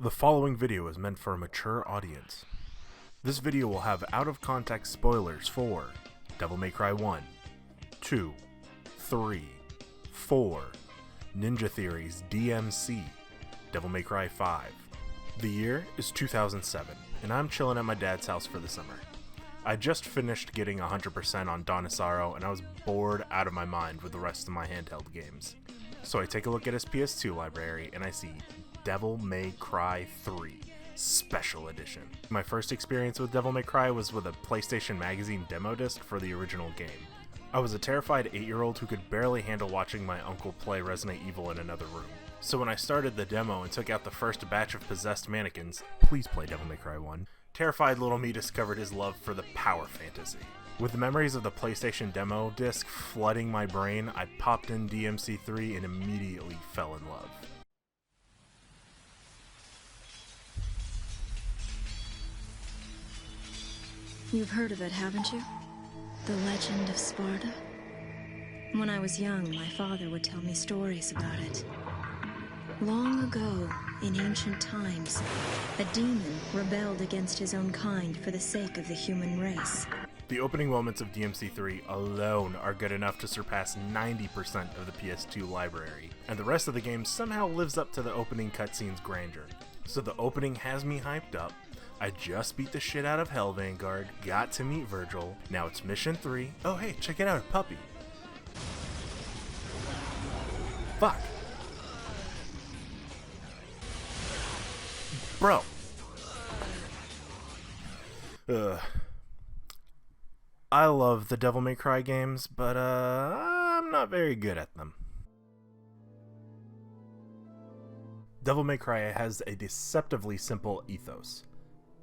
The following video is meant for a mature audience. This video will have out-of-context spoilers for Devil May Cry 1, 2, 3, 4, Ninja Theory's DMC, Devil May Cry 5. The year is 2007, and I'm chilling at my dad's house for the summer. I just finished getting 100% on Donisaro, and I was bored out of my mind with the rest of my handheld games. So I take a look at his PS2 library, and I see Devil May Cry 3 Special Edition. My first experience with Devil May Cry was with a PlayStation Magazine demo disc for the original game. I was a terrified 8-year-old who could barely handle watching my uncle play Resident Evil in another room. So when I started the demo and took out the first batch of possessed mannequins, please play Devil May Cry 1, terrified little me discovered his love for the power fantasy. With the memories of the PlayStation demo disc flooding my brain, I popped in DMC 3 and immediately fell in love. You've heard of it, haven't you? The legend of Sparda? When I was young, my father would tell me stories about it. Long ago, in ancient times, a demon rebelled against his own kind for the sake of the human race. The opening moments of DMC 3 alone are good enough to surpass 90% of the PS2 library, and the rest of the game somehow lives up to the opening cutscene's grandeur. So the opening has me hyped up. I just beat the shit out of Hell Vanguard, got to meet Virgil, now it's Mission 3. Oh hey, check it out, a puppy. Fuck. Bro. I love the Devil May Cry games, but I'm not very good at them. Devil May Cry has a deceptively simple ethos.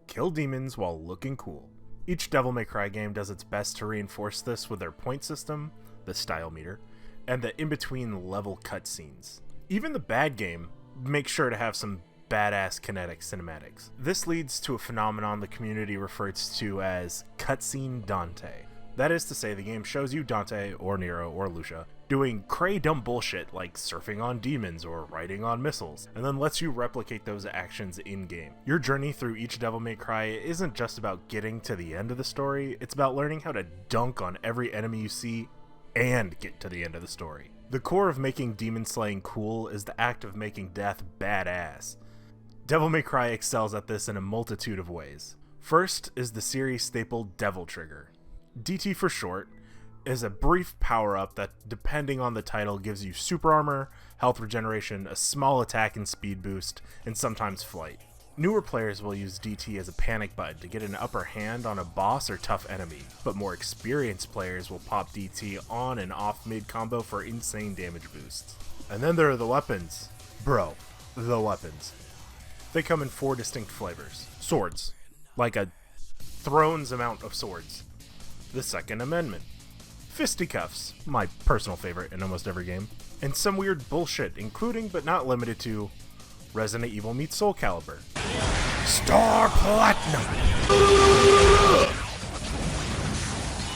Kill demons while looking cool. Each Devil May Cry game does its best to reinforce this with their point system, the style meter, and the in-between level cutscenes. Even the bad game makes sure to have some badass kinetic cinematics. This leads to a phenomenon the community refers to as cutscene Dante. That is to say, the game shows you Dante, or Nero, or Lucia, doing cray-dumb bullshit like surfing on demons or riding on missiles, and then lets you replicate those actions in-game. Your journey through each Devil May Cry isn't just about getting to the end of the story, it's about learning how to dunk on every enemy you see and get to the end of the story. The core of making demon slaying cool is the act of making death badass. Devil May Cry excels at this in a multitude of ways. First is the series staple Devil Trigger. DT for short is a brief power-up that, depending on the title, gives you super armor, health regeneration, a small attack and speed boost, and sometimes flight. Newer players will use DT as a panic button to get an upper hand on a boss or tough enemy, but more experienced players will pop DT on and off mid-combo for insane damage boosts. And then there are the weapons. Bro, the weapons. They come in 4 distinct flavors. Swords, like a throne's amount of swords. The Second Amendment. Fisticuffs, my personal favorite in almost every game. And some weird bullshit, including but not limited to Resident Evil meets Soul Calibur. Star Platinum!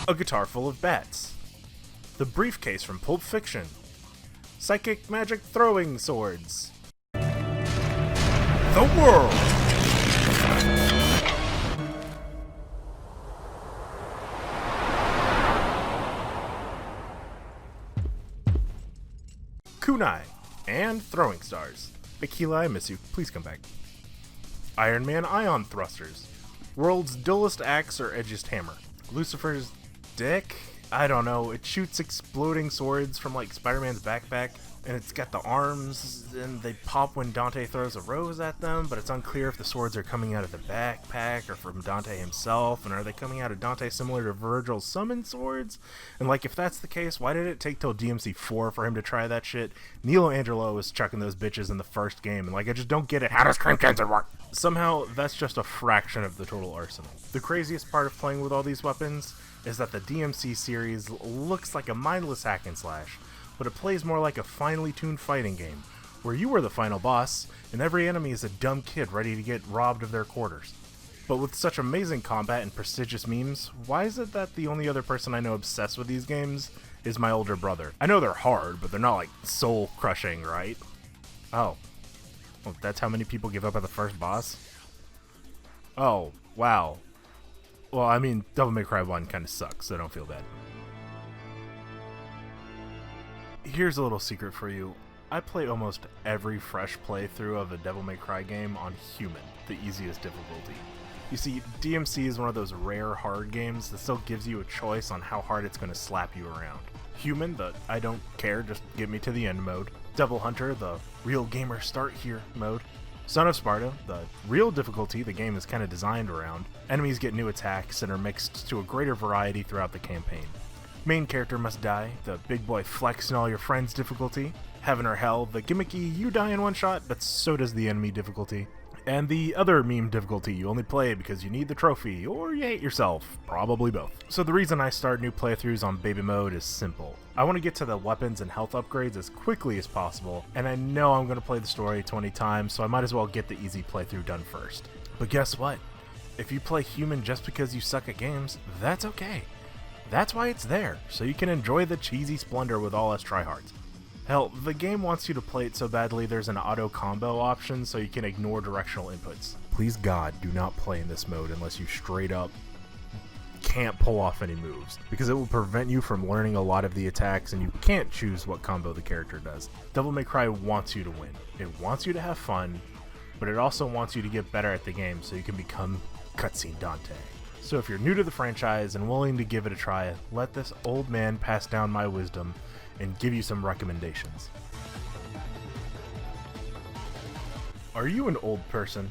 A guitar full of bats. The briefcase from Pulp Fiction. Psychic magic throwing swords. The world! Kunai, and throwing stars. Aquila, I miss you. Please come back. Iron Man ion thrusters. World's dullest axe or edgiest hammer. Lucifer's dick? I don't know. It shoots exploding swords from like Spider-Man's backpack, and it's got the arms, and they pop when Dante throws a rose at them, but it's unclear if the swords are coming out of the backpack or from Dante himself, and are they coming out of Dante similar to Virgil's summoned swords? And like, if that's the case, why did it take till DMC 4 for him to try that shit? Nilo Angelo was chucking those bitches in the first game, and like, I just don't get it. How does cream cancer work? Somehow, that's just a fraction of the total arsenal. The craziest part of playing with all these weapons is that the DMC series looks like a mindless hack and slash, but it plays more like a finely tuned fighting game, where you are the final boss, and every enemy is a dumb kid ready to get robbed of their quarters. But with such amazing combat and prestigious memes, why is it that the only other person I know obsessed with these games is my older brother? I know they're hard, but they're not like soul-crushing, right? Oh. Oh, that's how many people give up at the first boss? Oh, wow. Well, I mean, Devil May Cry 1 kind of sucks, so don't feel bad. Here's a little secret for you. I play almost every fresh playthrough of a Devil May Cry game on Human, the easiest difficulty. You see, DMC is one of those rare hard games that still gives you a choice on how hard it's going to slap you around. Human, the I don't care, just get me to the end mode. Devil Hunter, the real gamer start here mode. Son of Sparda, the real difficulty the game is kind of designed around. Enemies get new attacks and are mixed to a greater variety throughout the campaign. Main character must die, the big boy flex and all your friends difficulty. Heaven or Hell, the gimmicky you die in one shot, but so does the enemy difficulty. And the other meme difficulty, you only play because you need the trophy, or you hate yourself, probably both. So the reason I start new playthroughs on baby mode is simple. I want to get to the weapons and health upgrades as quickly as possible, and I know I'm going to play the story 20 times, so I might as well get the easy playthrough done first. But guess what? If you play Human just because you suck at games, that's okay. That's why it's there, so you can enjoy the cheesy splendor with all us tryhards. Hell, the game wants you to play it so badly there's an auto combo option so you can ignore directional inputs. Please God, do not play in this mode unless you straight up can't pull off any moves, because it will prevent you from learning a lot of the attacks and you can't choose what combo the character does. Devil May Cry wants you to win. It wants you to have fun, but it also wants you to get better at the game so you can become Cutscene Dante. So if you're new to the franchise and willing to give it a try, let this old man pass down my wisdom and give you some recommendations. Are you an old person?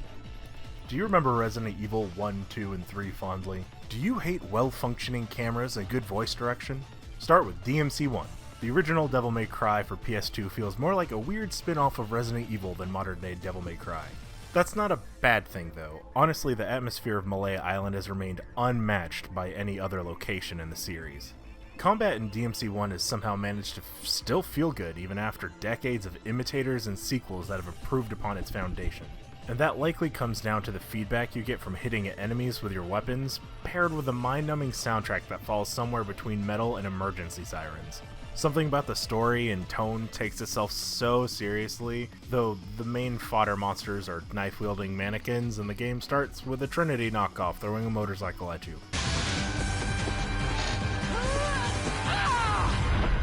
Do you remember Resident Evil 1, 2, and 3 fondly? Do you hate well-functioning cameras and good voice direction? Start with DMC 1. The original Devil May Cry for PS2 feels more like a weird spin-off of Resident Evil than modern-day Devil May Cry. That's not a bad thing though. Honestly, the atmosphere of Malaya Island has remained unmatched by any other location in the series. Combat in DMC 1 has somehow managed to still feel good even after decades of imitators and sequels that have improved upon its foundation. And that likely comes down to the feedback you get from hitting at enemies with your weapons, paired with a mind-numbing soundtrack that falls somewhere between metal and emergency sirens. Something about the story and tone takes itself so seriously, though the main fodder monsters are knife-wielding mannequins and the game starts with a Trinity knockoff throwing a motorcycle at you.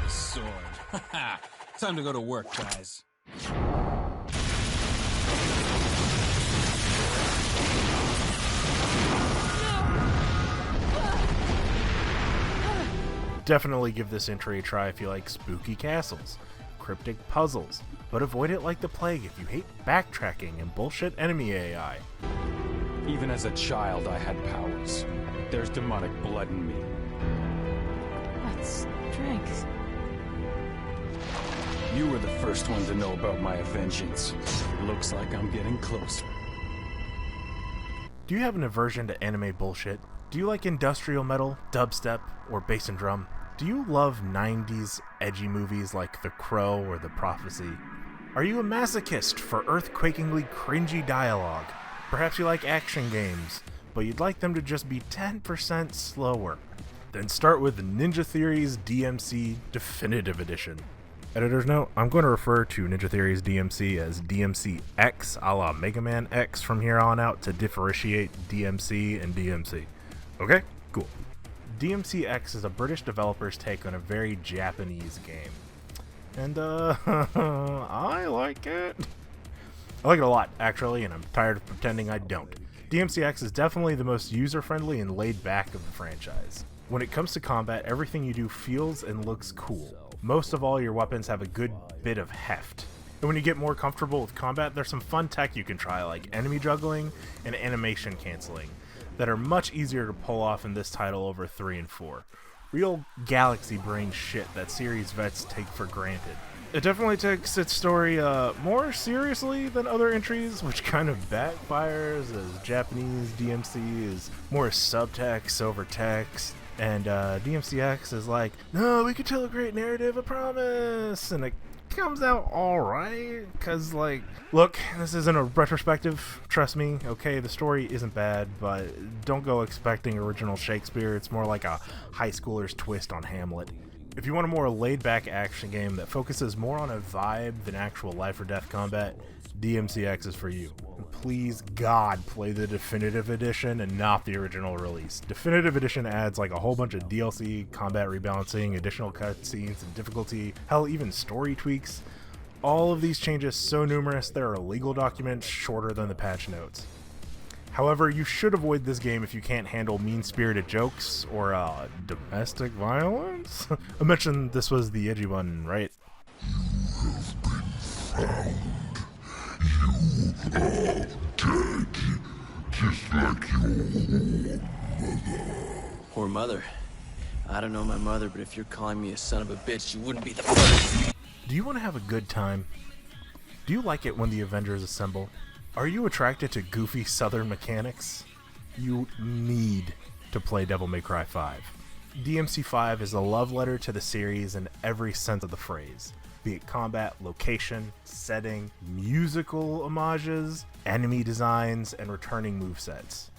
Sword. Time to go to work, guys. Definitely give this entry a try if you like spooky castles, cryptic puzzles, but avoid it like the plague if you hate backtracking and bullshit enemy AI. Even as a child, I had powers. There's demonic blood in me. What strength? You were the first one to know about my vengeance. Looks like I'm getting closer. Do you have an aversion to anime bullshit? Do you like industrial metal, dubstep, or bass and drum? Do you love 90s edgy movies like The Crow or The Prophecy? Are you a masochist for earthquakingly cringy dialogue? Perhaps you like action games, but you'd like them to just be 10% slower. Then start with Ninja Theory's DMC Definitive Edition. Editor's note, I'm going to refer to Ninja Theory's DMC as DMC X, a la Mega Man X from here on out to differentiate DMC and DMC. Okay, cool. DMC X is a British developer's take on a very Japanese game. And, I like it. I like it a lot, actually, and I'm tired of pretending I don't. DMC X is definitely the most user-friendly and laid-back of the franchise. When it comes to combat, everything you do feels and looks cool. Most of all, your weapons have a good bit of heft. And when you get more comfortable with combat, there's some fun tech you can try, like enemy juggling and animation canceling, that are much easier to pull off in this title over 3 and 4. Real galaxy brain shit that series vets take for granted. It definitely takes its story more seriously than other entries, which kind of backfires as Japanese DMC is more subtext over text. And DMCX is like, no, we could tell a great narrative, I promise. And it comes out alright, because, like, look, this isn't a retrospective, trust me, okay, the story isn't bad, but don't go expecting original Shakespeare. It's more like a high schooler's twist on Hamlet. If you want a more laid-back action game that focuses more on a vibe than actual life or death combat, DMCX is for you. Please, God, play the Definitive Edition and not the original release. Definitive Edition adds like a whole bunch of DLC, combat rebalancing, additional cutscenes, and difficulty, hell, even story tweaks. All of these changes so numerous there are legal documents shorter than the patch notes. However, you should avoid this game if you can't handle mean-spirited jokes or domestic violence. I mentioned this was the edgy one, right? Just like your Poor mother. I don't know my mother, but if you're calling me a son of a bitch, you wouldn't be the first. Do you want to have a good time? Do you like it when the Avengers assemble? Are you attracted to goofy southern mechanics? You need to play Devil May Cry 5. DMC 5 is a love letter to the series in every sense of the phrase. Be it combat, location, setting, musical homages, enemy designs, and returning movesets.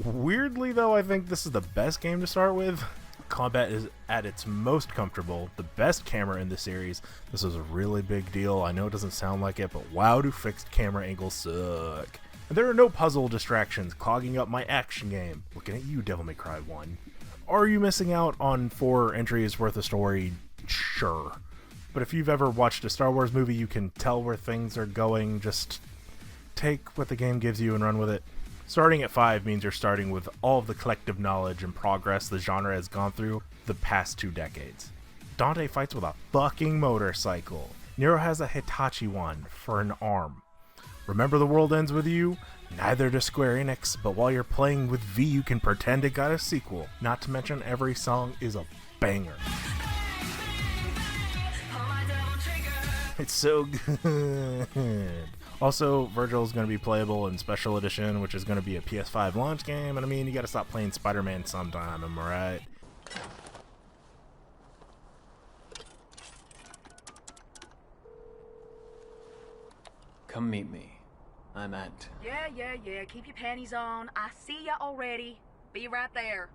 Weirdly though, I think this is the best game to start with. Combat is at its most comfortable, the best camera in the series. This is a really big deal. I know it doesn't sound like it, but wow, do fixed camera angles suck. And there are no puzzle distractions clogging up my action game. Looking at you, Devil May Cry 1. Are you missing out on 4 entries worth of story? Sure. But if you've ever watched a Star Wars movie, you can tell where things are going. Just take what the game gives you and run with it. Starting at 5 means you're starting with all of the collective knowledge and progress the genre has gone through the past 2 decades. Dante fights with a fucking motorcycle. Nero has a Hitachi one for an arm. Remember The World Ends With You? Neither does Square Enix, but while you're playing with V, you can pretend it got a sequel. Not to mention every song is a banger. It's so good. Also, Virgil is going to be playable in Special Edition, which is going to be a PS5 launch game, and I mean, you got to stop playing Spider-Man sometime, am I right? Come meet me. I'm at... Yeah. Keep your panties on. I see ya already. Be right there.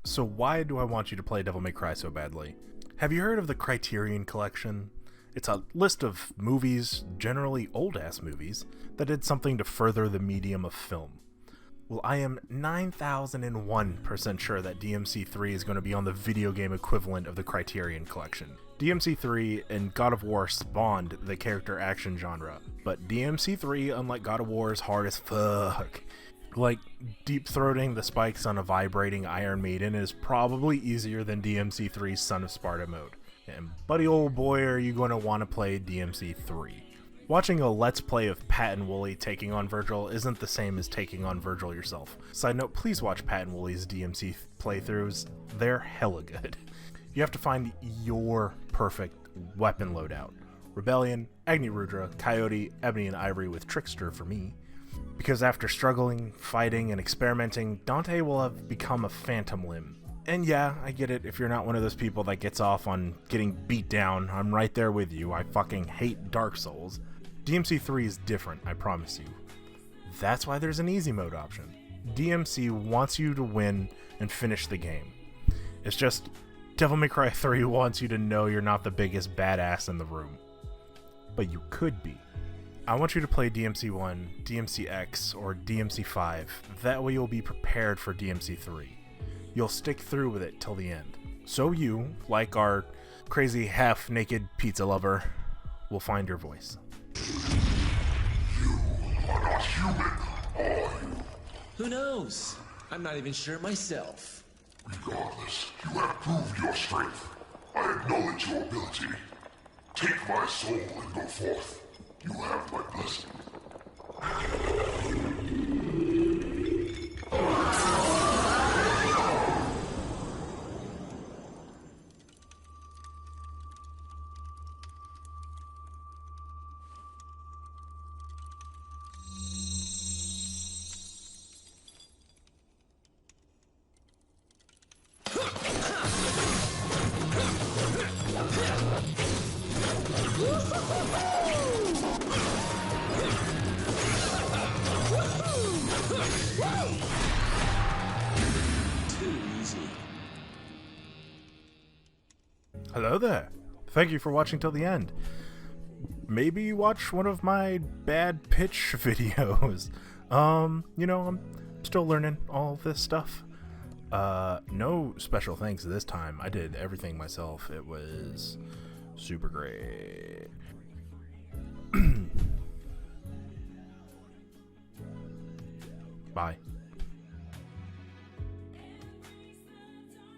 So why do I want you to play Devil May Cry so badly? Have you heard of the Criterion Collection? It's a list of movies, generally old-ass movies, that did something to further the medium of film. Well, I am 9,001% sure that DMC3 is going to be on the video game equivalent of the Criterion Collection. DMC3 and God of War spawned the character action genre, but DMC3, unlike God of War, is hard as fuck. Like, deep-throating the spikes on a vibrating Iron Maiden is probably easier than DMC3's Son of Sparda mode. And buddy old boy, are you going to want to play DMC3. Watching a Let's Play of Pat and Wooly taking on Virgil isn't the same as taking on Virgil yourself. Side note, please watch Pat and Wooly's DMC playthroughs. They're hella good. You have to find your perfect weapon loadout. Rebellion, Agni Rudra, Coyote, Ebony and Ivory with Trickster for me. Because after struggling, fighting, and experimenting, Dante will have become a phantom limb. And yeah, I get it, if you're not one of those people that gets off on getting beat down, I'm right there with you. I fucking hate Dark Souls. DMC3 is different, I promise you. That's why there's an easy mode option. DMC wants you to win and finish the game. It's just, Devil May Cry 3 wants you to know you're not the biggest badass in the room. But you could be. I want you to play DMC1, DMCX, or DMC5. That way you'll be prepared for DMC3. You'll stick through with it till the end. So you, like our crazy half-naked pizza lover, will find your voice. You are not human, are you? Who knows? I'm not even sure myself. Regardless, you have proved your strength. I acknowledge your ability. Take my soul and go forth. You have my blessing. Hello there. Thank you for watching till the end. Maybe watch one of my bad pitch videos. You know, I'm still learning all this stuff. No special thanks this time. I did everything myself. It was super great. Bye.